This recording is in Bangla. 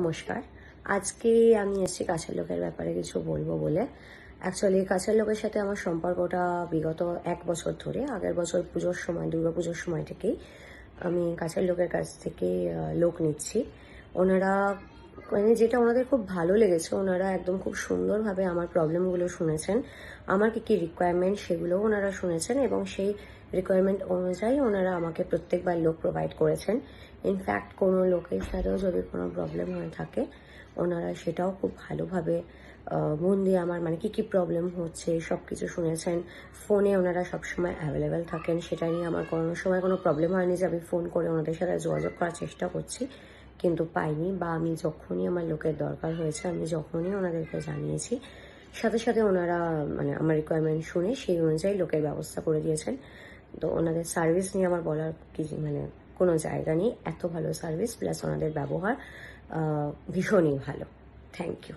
নমস্কার। আজকে আমি এসেছি কাছের লোকের ব্যাপারে কিছু বলবো বলে। অ্যাকচুয়ালি কাছের লোকের সাথে আমার সম্পর্কটা বিগত 1 বছর ধরে। আগের বছর পুজোর সময়, দুর্গাপুজোর সময় থেকেই আমি কাছের লোকের কাছ থেকে লোক নিচ্ছি। ওনারা যেটা ওনাদের খুব ভালো লেগেছে, ওনারা একদম খুব সুন্দরভাবে আমার প্রবলেমগুলো শুনেছেন। আমার কী রিকোয়ারমেন্ট সেগুলোও ওনারা শুনেছেন এবং সেই রিকোয়ারমেন্ট অনুযায়ী ওনারা আমাকে প্রত্যেকবার লোক প্রোভাইড করেছেন। ইনফ্যাক্ট কোনো লোকের সাথেও যদি কোনো প্রবলেম হয়ে থাকে, ওনারা সেটাও খুব ভালোভাবে মন দিয়ে আমার কী প্রবলেম হচ্ছে সব কিছু শুনেছেন। ফোনে ওনারা সবসময় অ্যাভেলেবেল থাকেন, সেটা নিয়ে আমার কোনো সময় কোনো প্রবলেম হয়নি যে আমি ফোন করে ওনাদের সাথে যোগাযোগ করার চেষ্টা করছি কিন্তু পাইনি, বা আমি যখনই আমার লোকের দরকার হয়েছে আমি যখনই ওনাদেরকে জানিয়েছি সাথে সাথে ওনারা আমার রিকোয়ারমেন্ট শুনে সেই অনুযায়ী লোকের ব্যবস্থা করে দিয়েছেন। তো ওনাদের সার্ভিস নিয়ে আমার বলার কোনো জায়গা নেই। এত ভালো সার্ভিস প্লাস ওনাদের ব্যবহার ভীষণই ভালো। Thank you.